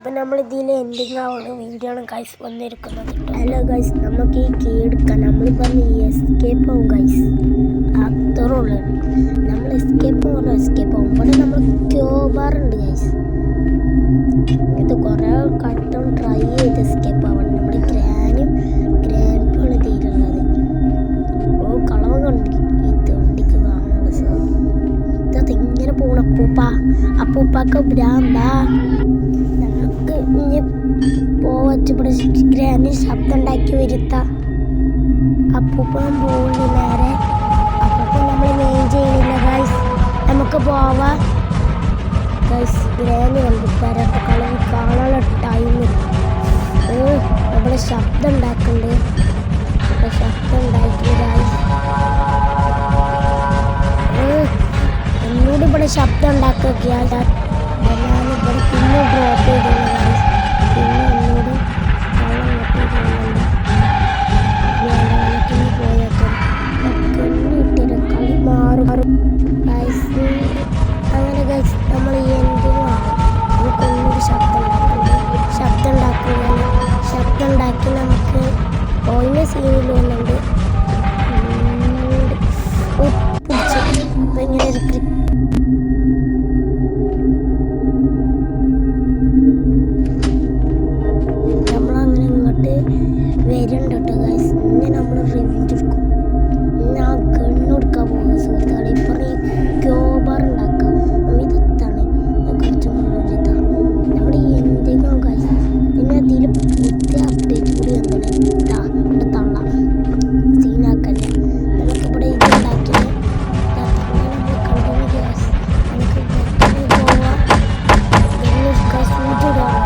അപ്പം നമ്മൾ ഇതിൽ എൻഡിങ് ആവുന്ന വീഡിയോ ആണ് ഗൈസ് വന്നിരിക്കുന്നത്. ഹലോ ഗൈസ്, നമുക്ക് ഈ കീ എടുക്കാം. നമ്മളിപ്പോൾ എസ്കേപ്പ് ആവും ഗൈസ്, അത്രയുള്ളൂ. നമ്മൾ എസ്കേപ്പ് ആവും. ഇവിടെ നമ്മൾ ക്യോബാർ ഉണ്ട് ഗൈസ്. ഇത് കുറേ കട്ടം ട്രൈ ചെയ്ത് എസ്കേപ്പ് ആവണം. നമ്മുടെ ഗ്രാൻഡ്പാണ് തീരുള്ളത്. ഓ കളവ് കണ്ടി ഇത് വണ്ടിക്ക് കാണുന്നുണ്ട് സാർ. ഇതത് ഇങ്ങനെ പോകണം. അപ്പൂപ്പാക്ക് ഭ്രാന്താ. ഇനി പോവച്ച് ഇവിടെ ഗ്രാൻഡ് ശബ്ദം ഉണ്ടാക്കി വരുത്താം. അപ്പൂപ്പൻ പോകുന്നു നേരെ. അപ്പൂപ്പൻ നമ്മൾ മെയിൻ ചെയ്യണില്ല ഗൈസ്, നമുക്ക് പോവാം ഗൈസ്. ഗ്രാൻഡ് കണ്ടു പരട്ട് കളവ് കാണാനുള്ള ടൈം. നമ്മുടെ ശബ്ദം ഉണ്ടാക്കുന്നുണ്ട്. ശബ്ദം ഉണ്ടാക്കില്ല ഗൈസ്. ഒന്നുകൂടി ഇവിടെ ശബ്ദം ഉണ്ടാക്കുക. ഞാനിവിടെ പിന്നെ ഡ്രോപ്പ് ചെയ്തില്ല ഗൈസ്. പിന്നെ ഒന്നുകൂടി വെള്ളത്തിന് പോയേക്കാം. കിട്ടിയിട്ട് കളി മാറും ഗൈസ്. അങ്ങനെ ഗൈസ് നമ്മൾ എന്തിനും ആവും. നമുക്ക് ഒന്നുകൂടി ശബ്ദം ഉണ്ടാക്കി നമുക്ക് ഓയിന് സീനിൽ വന്നുണ്ട്. ഇപ്പം ഇങ്ങനെ ഒരു വരുന്നുണ്ട് കേട്ടോ ഗൈസ്. ഇനി നമ്മൾ റിവ്യൂ എടുക്കും. ഞാൻ ഗണ്ണെടുക്കാൻ പോകുന്ന സുഹൃത്തുക്കളെ. ഇപ്പം ഈ ക്യോബാർ ഉണ്ടാക്കാം. ഇതെത്താണ് കുറച്ച് മുന്നോട്ടാണ് നമ്മുടെ എന്തെങ്കിലും ഗൈസ്. പിന്നെ അതിൽ പുതിയ അപ്ഡേറ്റ് കൂടി എന്താണ് ഇവിടെ തള്ളാം. സീനാക്കല്ലേ. നമുക്കിവിടെ ഇത് ഉണ്ടാക്കിയത് നമ്മൾ കണ്ടിന്യൂ ഗ്യാസ്. നമുക്ക് പോവാം. സൂചിടാണ്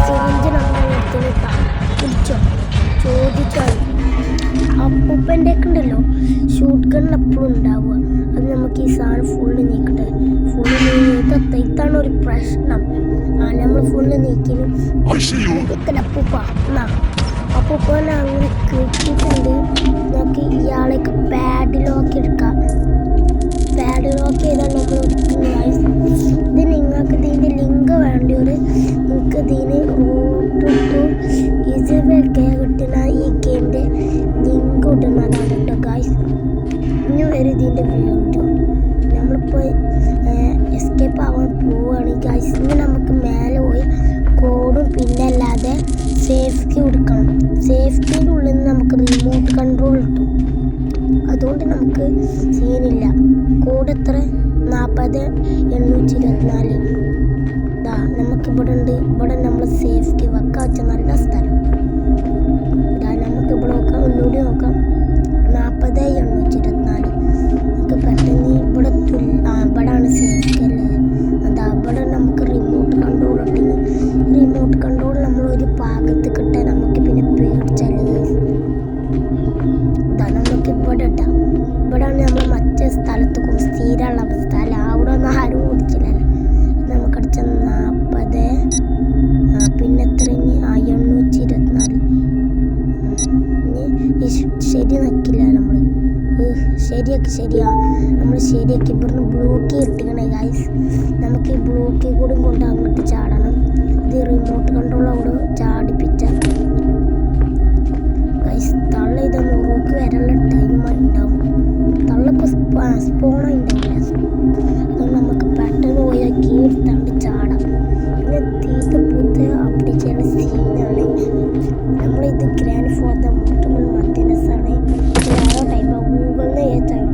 സിറിഞ്ച് നമ്മൾ എടുത്തിട്ടാ പിടിച്ചോ ചോദിച്ചോ. അപ്പൂപ്പൻ്റെ ഒക്കെ ഉണ്ടല്ലോ ഷൂട്ട് ഗണ്ണിൽ എപ്പോഴും ഉണ്ടാവുക. അത് നമുക്ക് ഈ സാധനം ഫുള്ള് നീക്കട്ടെ. ഫുള്ള് നീക്കത്തെ ഇതാണ് ഒരു പ്രശ്നം. നമ്മൾ ഫുള്ള് നീക്കിനും അപ്പൂപ്പ അപ്പൂപ്പനെ അങ്ങനെ കിട്ടിയിട്ടുണ്ട്. നമുക്ക് ഇയാളേക്ക് പാഡിലോക്ക് എടുക്കാം. പാഡിലോക്ക് ചെയ്താൽ നമ്മൾ ഇത് നിങ്ങൾക്ക് ഇതിൻ്റെ ലിങ്ക് വേണ്ടി ഒരു നിങ്ങൾക്ക് ഇതിന് ഇതുവരെ കിട്ടുന്ന ഈ ഗെയിമിൻ്റെ ലിങ്ക് കിട്ടുന്നതാണ് കേട്ടോ ഗായ്സ്. ഇനി വരും ഇതിൻ്റെ വീഡിയോ. നമ്മളിപ്പോൾ എസ്കേപ്പ് ആവാൻ പോവുകയാണ് ഗായ്സ്. ഇനി നമുക്ക് മേലെ പോയി കോഡും പിന്നെ അല്ലാതെ സേഫ്റ്റി കൊടുക്കണം. സേഫ്റ്റിയുടെ ഉള്ളിൽ നിന്ന് നമുക്ക് റിമോട്ട് കൺട്രോൾ കിട്ടും. അതുകൊണ്ട് നമുക്ക് സീനില്ല. കോഡ് എത്ര 40824. നമുക്കിവിടെ ഉണ്ട്. ഇവിടെ നമ്മൾ സേഫ്റ്റി വെക്കാൻ വെച്ച നല്ല സ്ഥലം. നമുക്കിവിടെ നോക്കാം. ഒന്നുകൂടി നോക്കാം. 40824. നമുക്ക് പെട്ടെന്ന് ഇവിടെ ഇവിടെയാണ് സേഫ്റ്റി അല്ലേ. ഇവിടെ നമുക്ക് റിമോട്ട് കൺട്രോൾ ഉണ്ടെങ്കിൽ റിമോട്ട് കൺട്രോൾ നമ്മൾ ഒരു ഭാഗത്ത് കിട്ടാൻ നമുക്ക് പിന്നെ പേടിച്ചല്ലേ. നമുക്ക് ഇവിടെ ഇട്ടാം. ഇവിടെയാണ് നമ്മൾ മറ്റേ സ്ഥലത്ത് സ്ഥിരമുള്ള സ്ഥലം. അവിടെ ഒന്നും ആരും ഓടിച്ചില്ലല്ലോ. നമുക്ക് അടിച്ച 40 പിന്നെ എത്ര 824. ശരി നക്കില്ല നമ്മൾ. ശരിയാ നമ്മൾ ശരിയാക്കി. ഇവിടുന്ന് ബ്ലോക്ക് ഇട്ടിക്കണേ ഗൈസ്. നമുക്ക് ഈ ബ്ലോക്ക് കൂടി കൊണ്ട് അങ്ങോട്ട് ചാടണം. ഇത് റിമോട്ട് കൺട്രോൾ അവിടെ ചാടിപ്പിച്ച ഗൈസ്. തള്ള ഇത് മുറുക്ക് വരാനുള്ള ടൈം ഉണ്ടാവും. തള്ളപ്പോൾ സ്പോണുണ്ടാവില്ല. അതുകൊണ്ട് നമുക്ക് പെട്ടെന്ന് പോയി കീ എടുത്താണ്ട് ചാടാം. പിന്നെ തീറ്റ പുതിയ അപ്ഡേറ്റ് ചെയ്യുന്ന സീനാണ്. നമ്മളിത് ഗ്രാൻഡ് ഫോർ ദ മോട്ടബിൾ മറ്റേനസാണ്. വേറെ ടൈപ്പ് ഗൂഗിളിൽ നിന്ന് ഏറ്റാണ്.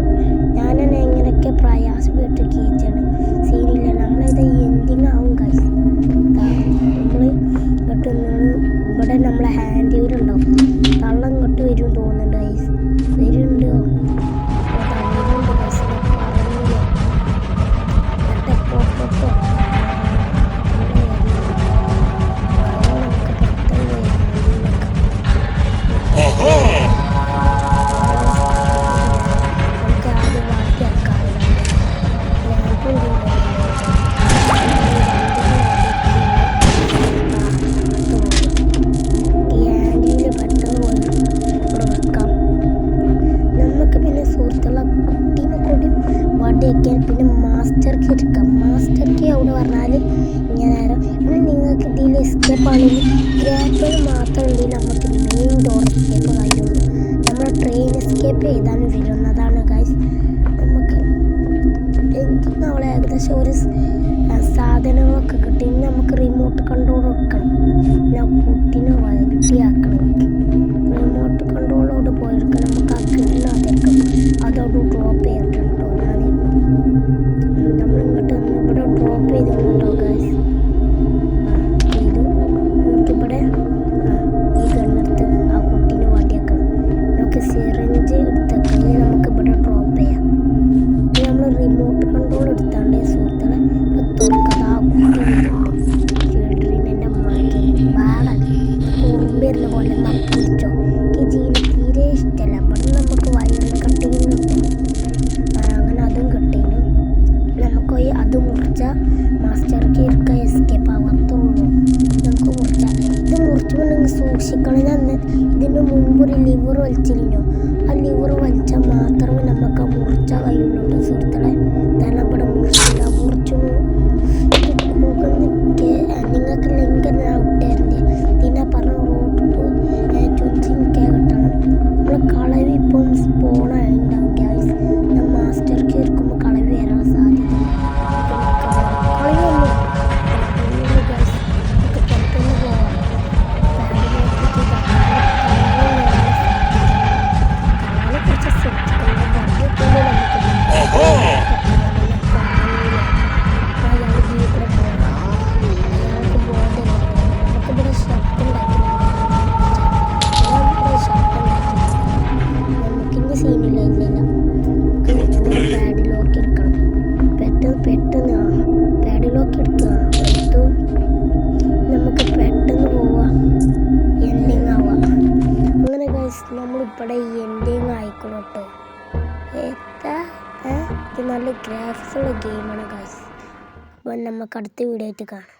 ഞാൻ തന്നെ എങ്ങനെയൊക്കെ പ്രയാസപ്പെട്ട് കയറ്റാണ്. സീനില്ല. നമ്മളിത് എൻഡിങ് ആവും ഗൈസ്. നമ്മൾ ഇങ്ങോട്ട് ഇവിടെ നമ്മളെ ഹാൻഡ് ഇവരുണ്ടാവും. തള്ളം ഇങ്ങോട്ട് വരും തോന്നുന്നുണ്ട് ഗൈസ്. വരുന്നുണ്ടോ? തള്ളുന്നുണ്ട് ഗൈസ്. പറഞ്ഞില്ലേ ഇതിൽ എസ്കേപ്പ് ആണെങ്കിൽ ഗ്രാപ്പിൾ മാത്രം ഉണ്ടെങ്കിൽ നമുക്ക് മെയിൻ ഡോർ എസ്കേപ്പ് കഴിയുള്ളൂ. നമ്മൾ ട്രെയിൻ എസ്കേപ്പ് ചെയ്താലും വരുന്നതാണ് ഗൈസ്. നമുക്ക് എനിക്ക് നമ്മളെ ഏകദേശം ഒരു സാധനങ്ങളൊക്കെ കിട്ടി. ഇനി നമുക്ക് റിമോട്ട് കൺട്രോൾ എടുക്കണം. ഞാൻ കുട്ടീനെ വയറ്റിയാക്കണം. റിമോട്ട് കൺട്രോളോട് പോയെടുക്കണം. നമുക്ക് ആ കിണ്ണാതെടുക്കണം. അതോട് ഡ്രോപ്പ് ചെയ്തിട്ടുണ്ടോ ഞാൻ നമ്മളിങ്ങോട്ട് ഇവിടെ ഡ്രോപ്പ് ചെയ്തിട്ടുണ്ടോ ഗൈസ്. ചെയ്തു. നമുക്കിവിടെ ഈ ഗണ്ണെടുത്ത് ആ കുട്ടീനെ വണ്ടിയാക്കണം. നമുക്ക് സിറിഞ്ച് എടുത്തേക്കാം. നമുക്കിവിടെ ഡ്രോപ്പ് ചെയ്യാം. നമ്മൾ റിമോട്ട് കൺട്രോൾ എടുത്താണ്ട് സുഹൃത്തുക്കളെ തുറക്കത് ആ കുട്ടി ചിൽഡ്രനെ മാറ്റി പാടാൻ ഉറുമ്പരുന്ന പോലെ നപ്പിച്ചോ. ഈ ജീന് തീരെ ഇഷ്ടമല്ല. ഇവിടെ നമുക്ക് വയറിൽ കട്ടിങ് കിട്ടും. അങ്ങനെ അതും കിട്ടിയിരുന്നു. നമുക്ക് അത് മുറിച്ചാൽ മാസ്റ്റർക്ക് ഇരിക്കുക എസ്കേപ്പ് ആവും. അത്രയുള്ളൂ. നമുക്ക് മുറിച്ചാൽ ഇത് മുറിച്ചുമ്പോൾ നിങ്ങൾ സൂക്ഷിക്കണം. ഞാൻ ഇതിന് മുൻപൊരു ലിവർ വലിച്ചിരുന്നോ. ആ ലിവർ വലിച്ചാൽ മാത്രമേ നമുക്ക് ആ മുറിച്ചാൽ കഴിയുള്ളൂ സുഹൃത്തുക്കളെ. കാരണം ഇവിടെ മുറിച്ചില്ല. മുറിച്ചു നിങ്ങൾക്ക് ലിങ്ക് ഔട്ടായിരുന്നു. ഇതിനെ പറഞ്ഞ റോഡ് ടു 20K കിട്ടണം. നമ്മൾ കളവ് ഇപ്പം സ്പോണായിട്ടുണ്ടാവും ഗ്യാസ്. ഞാൻ മാസ്റ്റർക്ക് ഇരിക്കുമ്പോൾ കളവ് വരാൻ സാധ്യത. കളവൊന്നും ഗ്യാസ് നമുക്ക് പെട്ടെന്ന് പോവാം. കളവിനെ കുറച്ച് സെറ്റ് സീനില്ല. ഇല്ലില്ല. പാഡിലോക്ക് എടുക്കണം. പെട്ടെന്ന് പാഡിലോക്ക് എടുക്കുക. എടുത്തു നമുക്ക് പെട്ടെന്ന് പോവാം. എൻഡിങ് ആവാം. അങ്ങനെ ഗൈസ് നമ്മളിവിടെ എൻഡിങ് ആയിക്കണം കേട്ടോ. ഇത് നല്ല ഗ്രാഫിക്സുള്ള ഗെയിമാണ് ഗൈസ്. അപ്പോൾ നമുക്ക് അടുത്ത വീഡിയോ ആയിട്ട് കാണാം.